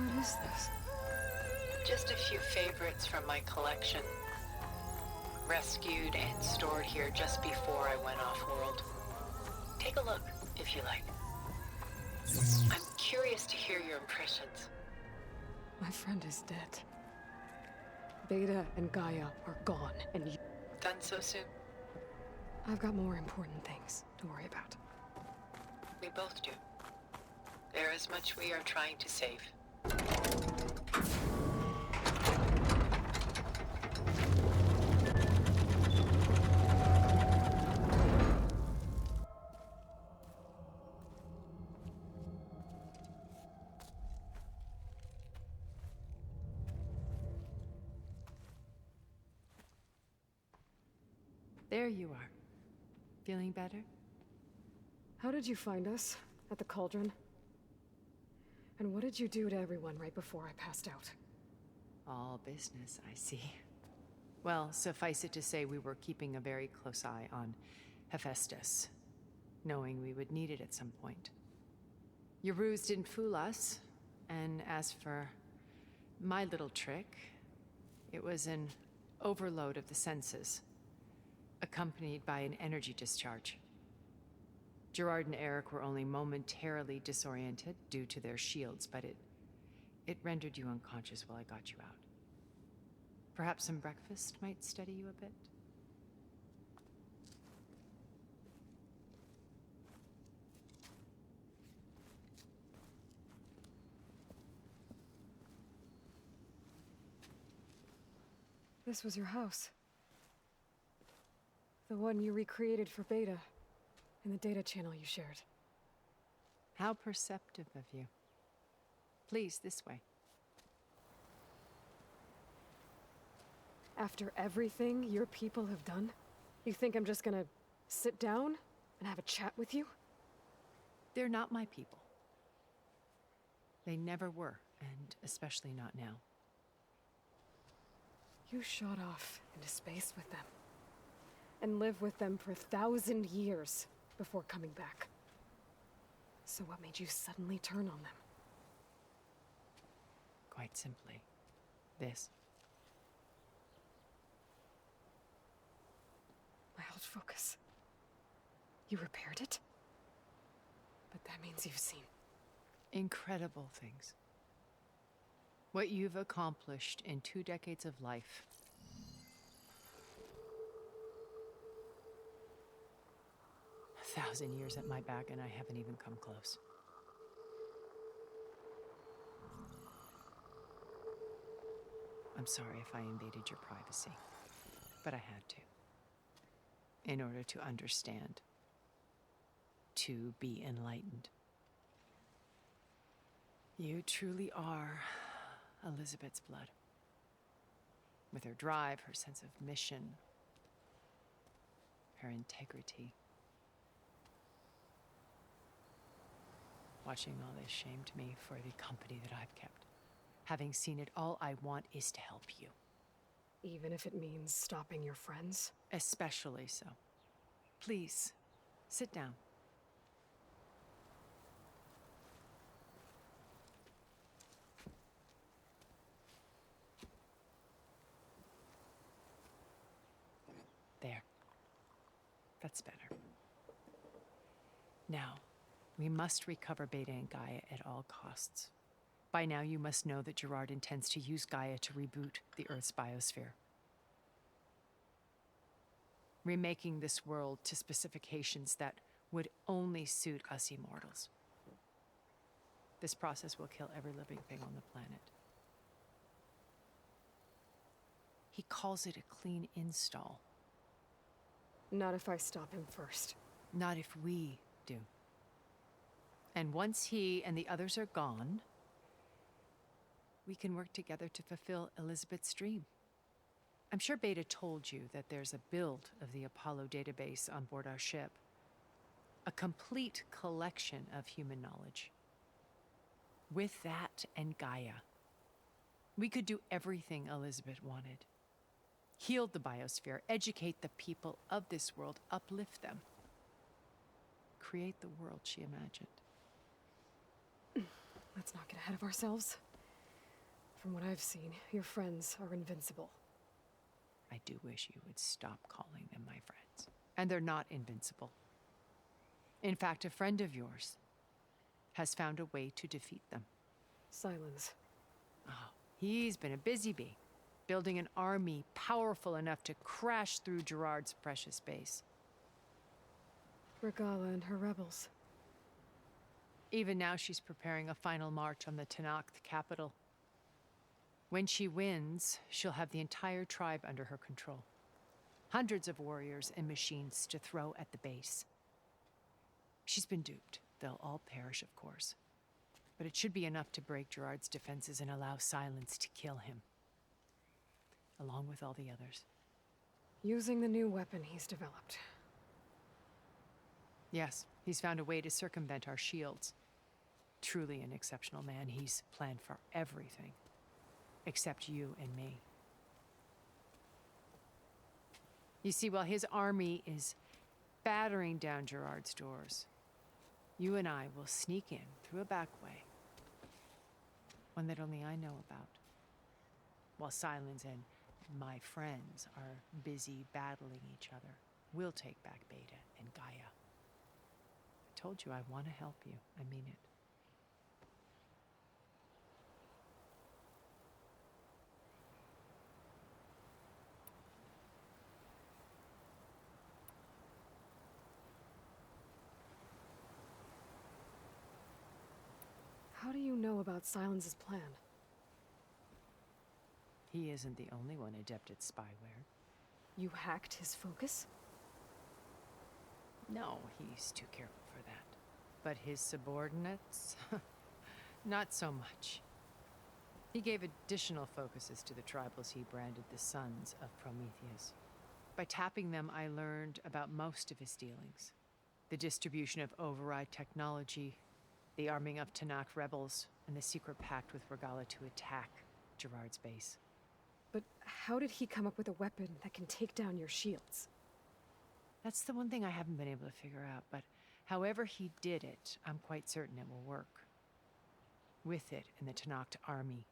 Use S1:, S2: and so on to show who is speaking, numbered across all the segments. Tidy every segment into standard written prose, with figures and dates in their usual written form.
S1: What is this?
S2: Just a few favorites from my collection. Rescued and stored here just before I went off-world. Take a look, if you like. I'm curious to hear your impressions.
S1: My friend is dead. Beta and Gaia are gone, and you...
S2: Done so soon?
S1: I've got more important things to worry about.
S2: We both do. There is much we are trying to save.
S3: There you are. Feeling better?
S1: How did you find us? At the Cauldron? And what did you do to everyone right before I passed out?
S3: All business, I see. Well, suffice it to say we were keeping a very close eye on Hephaestus, knowing we would need it at some point. Your ruse didn't fool us, and as for my little trick, it was an overload of the senses, accompanied by an energy discharge. Gerard and Eric were only momentarily disoriented due to their shields, but it rendered you unconscious while I got you out. Perhaps some breakfast might steady you a bit?
S1: This was your house. The one you recreated for Beta, in the data channel you shared.
S3: How perceptive of you. Please, this way.
S1: After everything your people have done, you think I'm just gonna sit down and have a chat with you?
S3: They're not my people. They never were, and especially not now.
S1: You shot off into space with them, and lived with them for 1,000 years before coming back. So what made you suddenly turn on them?
S3: Quite simply, this.
S1: My old focus. You repaired it? But that means you've seen.
S3: Incredible things. What you've accomplished in 2 decades of life. A 1,000 years at my back, and I haven't even come close. I'm sorry if I invaded your privacy, but I had to. In order to understand. To be enlightened. You truly are Elizabeth's blood. With her drive, her sense of mission, her integrity. Watching all this shamed me for the company that I've kept. Having seen it, all I want is to help you.
S1: Even if it means stopping your friends?
S3: Especially so. Please, sit down. There. That's better. Now, we must recover Beta and Gaia at all costs. By now, you must know that Gerard intends to use Gaia to reboot the Earth's biosphere. Remaking this world to specifications that would only suit us immortals. This process will kill every living thing on the planet. He calls it a clean install.
S1: Not if I stop him first.
S3: Not if we do. And once he and the others are gone, we can work together to fulfill Elizabeth's dream. I'm sure Beta told you that there's a build of the Apollo database on board our ship. A complete collection of human knowledge. With that and Gaia, we could do everything Elizabeth wanted. Heal the biosphere, educate the people of this world, uplift them. Create the world she imagined.
S1: Let's not get ahead of ourselves. From what I've seen, your friends are invincible.
S3: I do wish you would stop calling them my friends. And they're not invincible. In fact, a friend of yours has found a way to defeat them.
S1: Silence.
S3: Oh, he's been a busy bee, building an army powerful enough to crash through Gerard's precious base.
S1: Regala and her rebels.
S3: Even now, she's preparing a final march on the Tenakth capital. When she wins, she'll have the entire tribe under her control. Hundreds of warriors and machines to throw at the base. She's been duped. They'll all perish, of course. But it should be enough to break Gerard's defenses and allow Silence to kill him. Along with all the others.
S1: Using the new weapon he's developed.
S3: Yes, he's found a way to circumvent our shields. Truly an exceptional man. He's planned for everything. Except you and me. You see, while his army is battering down Gerard's doors, you and I will sneak in through a back way. One that only I know about. While Silence and my friends are busy battling each other, we'll take back Beta and Gaia. I told you I want to help you. I mean it.
S1: How do you know about Silence's plan?
S3: He isn't the only one adept at spyware.
S1: You hacked his focus?
S3: No, he's too careful for that. But his subordinates? Not so much. He gave additional focuses to the tribals he branded the Sons of Prometheus. By tapping them, I learned about most of his dealings. The distribution of override technology, the arming of Tenakth rebels, and the secret pact with Regala to attack Gerard's base.
S1: But how did he come up with a weapon that can take down your shields?
S3: That's the one thing I haven't been able to figure out, but however he did it, I'm quite certain it will work. With it and the Tenakth army,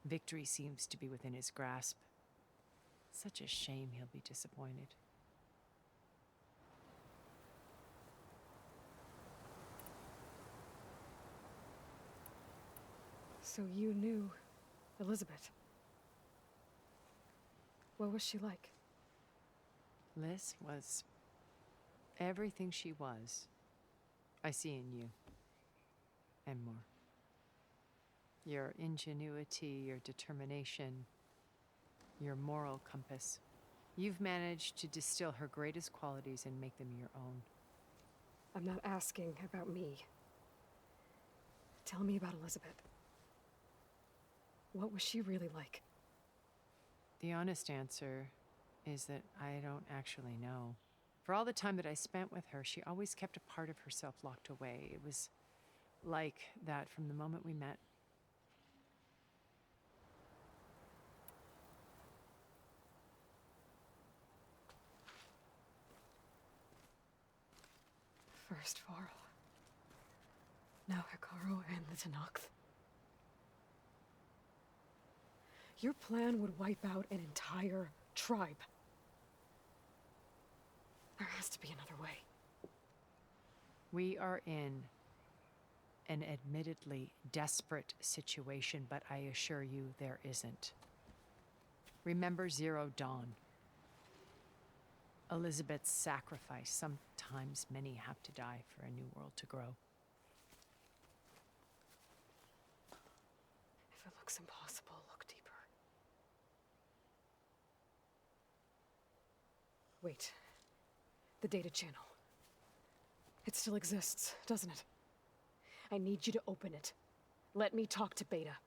S3: victory seems to be within his grasp. Such a shame he'll be disappointed.
S1: So you knew Elizabeth. What was she like?
S3: Liz was everything she was. I see in you. And more. Your ingenuity, your determination, your moral compass. You've managed to distill her greatest qualities and make them your own.
S1: I'm not asking about me. Tell me about Elizabeth. What was she really like?
S3: The honest answer is that I don't actually know. For all the time that I spent with her, she always kept a part of herself locked away. It was like that from the moment we met.
S1: First Varl. Now Hekarro and the Tenakth. Your plan would wipe out an entire tribe. There has to be another way.
S3: We are in an admittedly desperate situation, but I assure you there isn't. Remember Zero Dawn. Elizabeth's sacrifice. Sometimes many have to die for a new world to grow.
S1: If it looks impossible, look deeper. Wait. The data channel. It still exists, doesn't it? I need you to open it. Let me talk to Beta.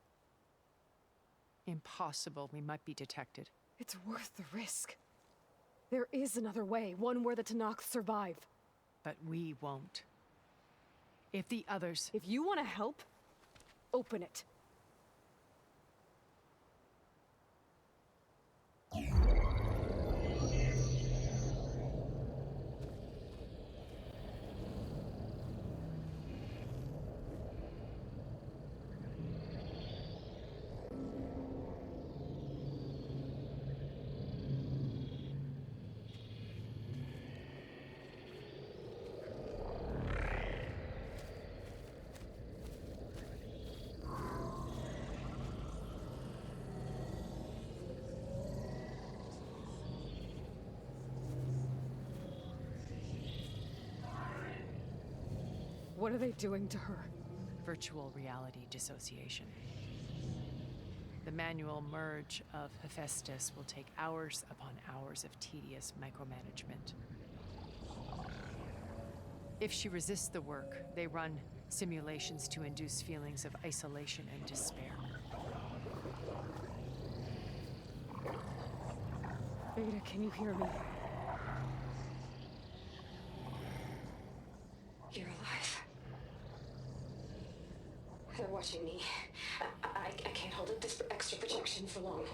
S3: Impossible. We might be detected.
S1: It's worth the risk. There is another way, one where the Tenakth survive.
S3: But we won't. If the others...
S1: If you want to help, open it. What are they doing to her?
S3: Virtual reality dissociation. The manual merge of Hephaestus will take hours upon hours of tedious micromanagement. If she resists the work, they run simulations to induce feelings of isolation and despair.
S1: Beta, can you hear me?
S4: You're alive. They're watching me. I can't hold up this extra projection for long.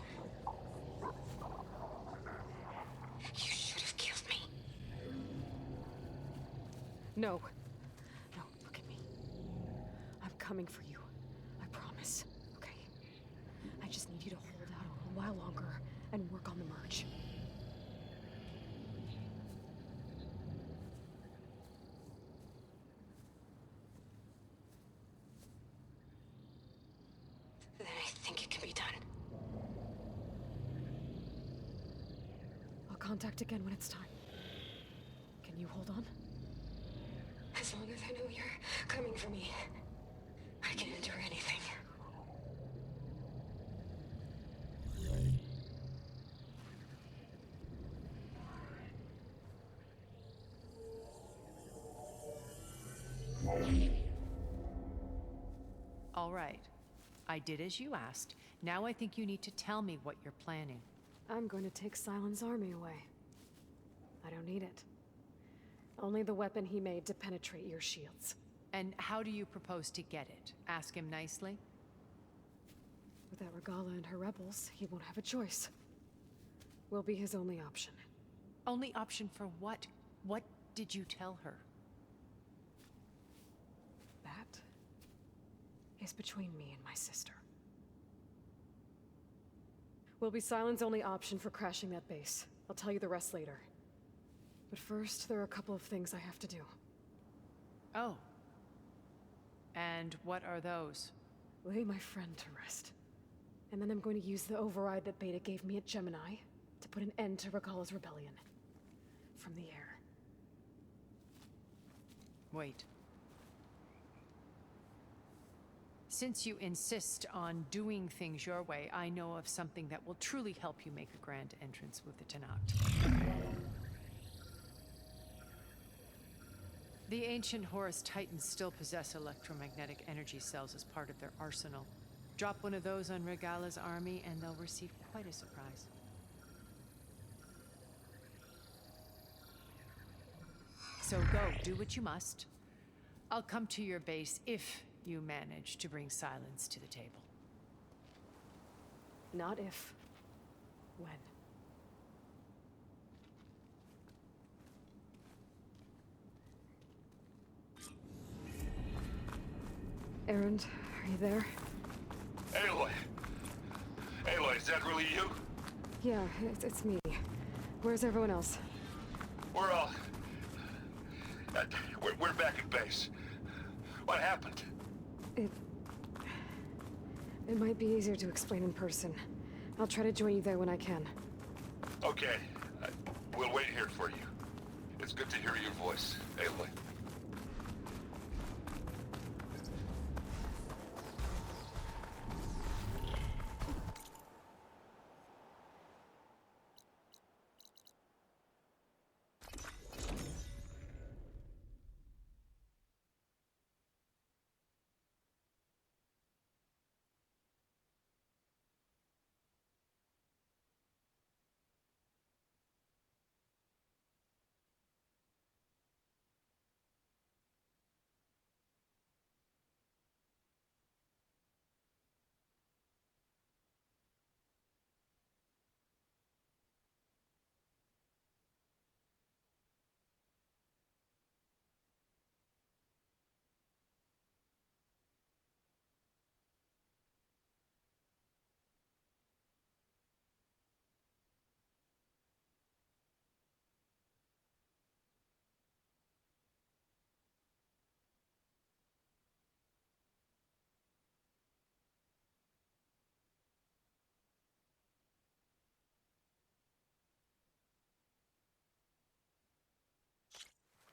S4: You should have killed me.
S1: No. No, look at me. I'm coming for you. I promise. Okay? I just need you to hold out a while longer and work on the merge.
S4: Then I think it can be done.
S1: I'll contact again when it's time. Can you hold on?
S4: As long as I know you're coming for me, I can endure anything.
S3: All right. I did as you asked. Now I think you need to tell me what you're planning.
S1: I'm going to take Sylens' army away. I don't need it. Only the weapon he made to penetrate your shields.
S3: And how do you propose to get it? Ask him nicely?
S1: Without Regala and her rebels, he won't have a choice. We'll be his only option.
S3: Only option for what? What did you tell her?
S1: That is between me and my sister. Will be Sylens' only option for crashing that base. I'll tell you the rest later. But first, there are a couple of things I have to do.
S3: Oh. And what are those?
S1: Lay my friend to rest. And then I'm going to use the override that Beta gave me at Gemini to put an end to Regala's rebellion. From the air.
S3: Wait. Since you insist on doing things your way, I know of something that will truly help you make a grand entrance with the Tenakth. The ancient Horus Titans still possess electromagnetic energy cells as part of their arsenal. Drop one of those on Regala's army and they'll receive quite a surprise. So go, do what you must. I'll come to your base if you manage to bring Sylens to the table.
S1: Not if. When. Erend, are you there?
S5: Aloy! Aloy, is that really you?
S1: Yeah, it's me. Where's everyone else?
S5: We're all... we're back at base. What happened?
S1: It might be easier to explain in person. I'll try to join you there when I can.
S5: Okay. We'll wait here for you. It's good to hear your voice, Aloy.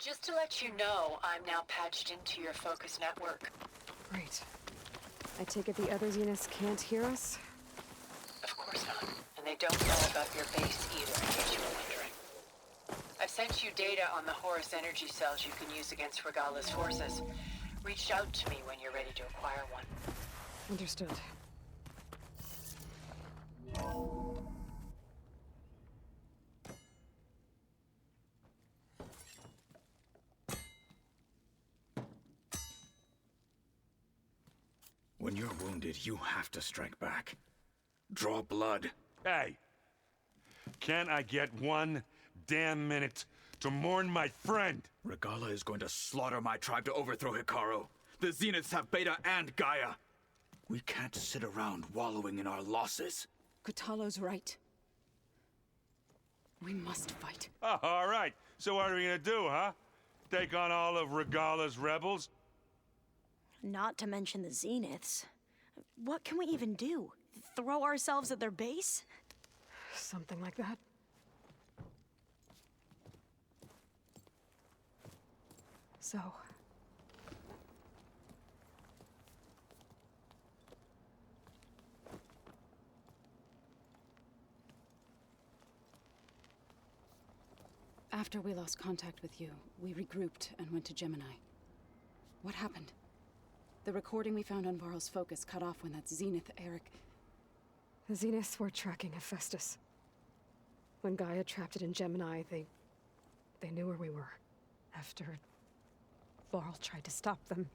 S2: Just to let you know, I'm now patched into your focus network.
S1: Great. I take it the other Zeniths can't hear us?
S2: Of course not. And they don't know about your base either, in case you were wondering. I've sent you data on the Horus energy cells you can use against Regala's forces. Reach out to me when you're ready to acquire one.
S1: Understood.
S6: When you're wounded, you have to strike back. Draw blood.
S5: Hey! Can't I get one damn minute to mourn my friend?
S6: Regala is going to slaughter my tribe to overthrow Hekarro. The Zeniths have Beta and Gaia. We can't sit around wallowing in our losses.
S7: Kotallo's right. We must fight.
S5: Oh, all right. So what are we gonna do, huh? Take on all of Regala's rebels?
S8: Not to mention the Zeniths. What can we even do? Throw ourselves at their base?
S1: Something like that. So...
S7: After we lost contact with you, we regrouped and went to Gemini. What happened? The recording we found on Varl's focus cut off when that Zenith, Eric...
S1: The Zeniths were tracking Hephaestus. When Gaia trapped it in Gemini, they knew where we were. After Varl tried to stop them.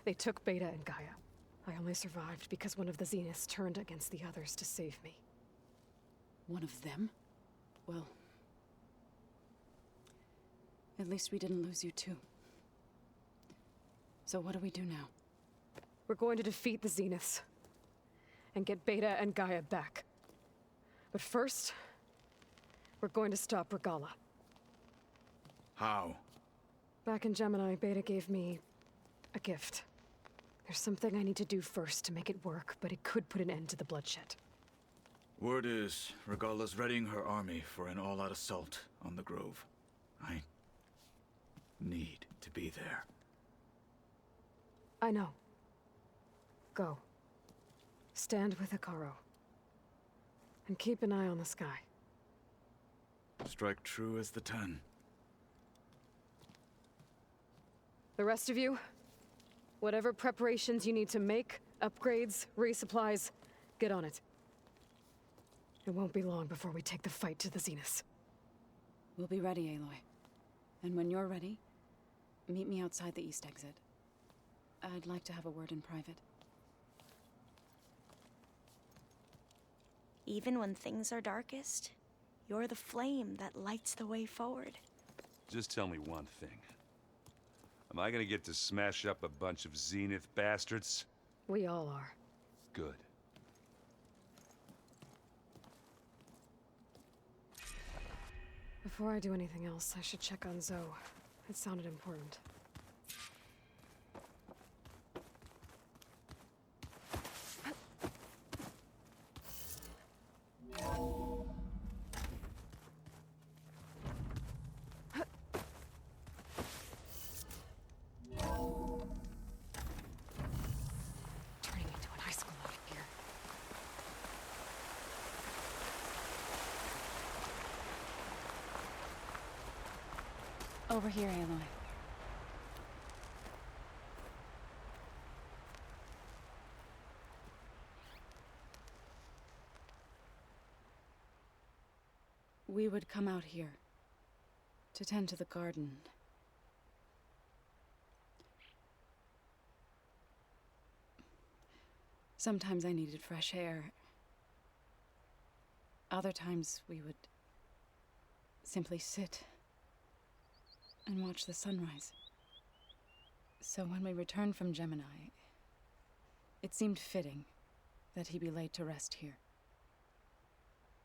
S1: They took Beta and Gaia. I only survived because one of the Zeniths turned against the others to save me.
S7: One of them? Well... at least we didn't lose you too. So what do we do now?
S1: We're going to defeat the Zeniths. And get Beta and Gaia back. But first... we're going to stop Regala.
S6: How?
S1: Back in Gemini, Beta gave me... a gift. There's something I need to do first to make it work, but it could put an end to the bloodshed.
S6: Word is, Regala's readying her army for an all-out assault on the Grove. I need to be there.
S1: I know. Go. Stand with Hekarro. And keep an eye on the sky.
S6: Strike true as the 10.
S1: The rest of you, whatever preparations you need to make, upgrades, resupplies, get on it. It won't be long before we take the fight to the Zeniths.
S7: We'll be ready, Aloy. And when you're ready, meet me outside the east exit. I'd like to have a word in private.
S8: Even when things are darkest, you're the flame that lights the way forward.
S9: Just tell me one thing. Am I gonna get to smash up a bunch of Zenith bastards?
S1: We all are.
S9: Good.
S1: Before I do anything else, I should check on Zoe. It sounded important. Turning into an high school out here.
S7: Over here, Aloy. We would come out here to tend to the garden. Sometimes I needed fresh air. Other times we would simply sit and watch the sunrise. So when we returned from Gemini, it seemed fitting that he be laid to rest here.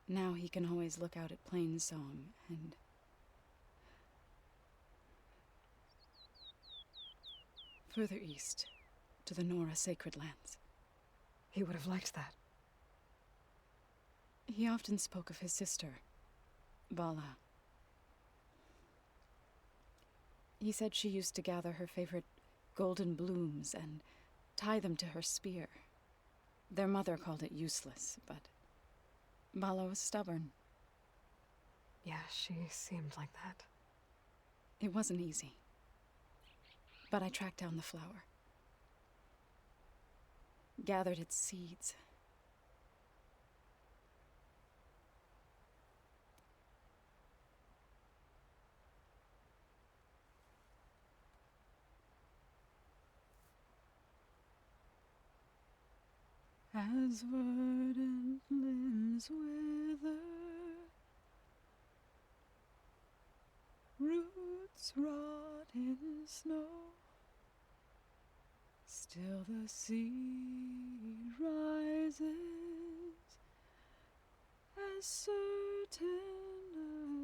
S7: Now he can always look out at Plainsong and... further east, to the Nora Sacred Lands.
S1: He would have liked that.
S7: He often spoke of his sister, Vala. He said she used to gather her favorite golden blooms and tie them to her spear. Their mother called it useless, but Vala was stubborn.
S1: Yeah, she seemed like that.
S7: It wasn't easy. But I tracked down the flower. Gathered its seeds. As verdant limbs wither, roots rot in snow, still the seed rises, as certain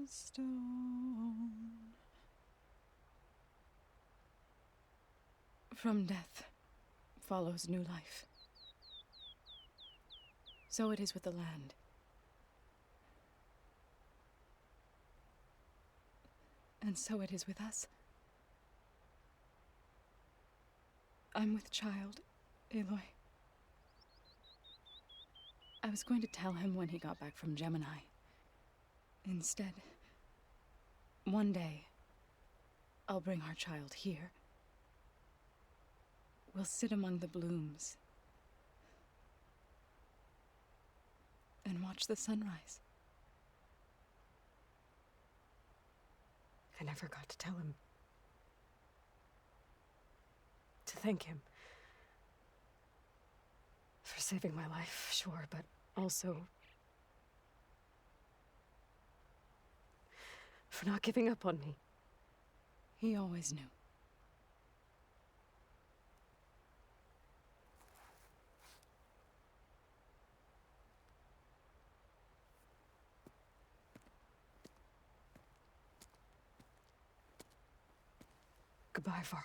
S7: as stone. From death follows new life. So it is with the land. And so it is with us. I'm with child, Aloy. I was going to tell him when he got back from Gemini. Instead, one day, I'll bring our child here. We'll sit among the blooms and watch the sunrise.
S1: I never got to tell him. To thank him. For saving my life, sure, but also for not giving up on me.
S7: He always knew.
S1: Goodbye, Varl.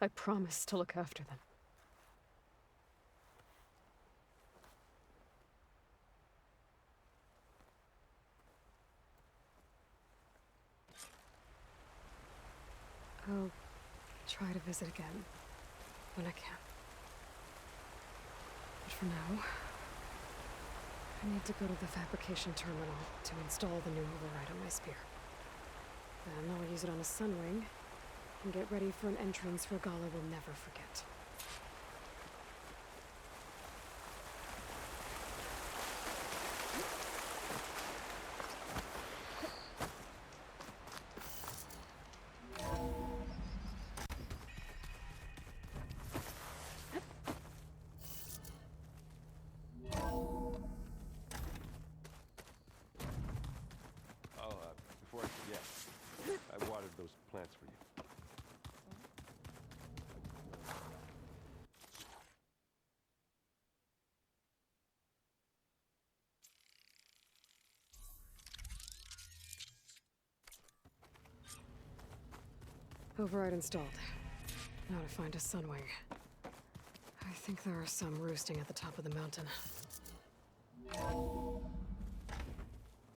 S1: I promise to look after them. I'll try to visit again when I can. But for now, I need to go to the fabrication terminal to install the new override on my spear. Then I'll use it on a sunwing and get ready for an entrance Regalla will never forget.
S9: Before I forget, I watered those plants for you.
S1: Override installed. Now to find a sunwing. I think there are some roosting at the top of the mountain.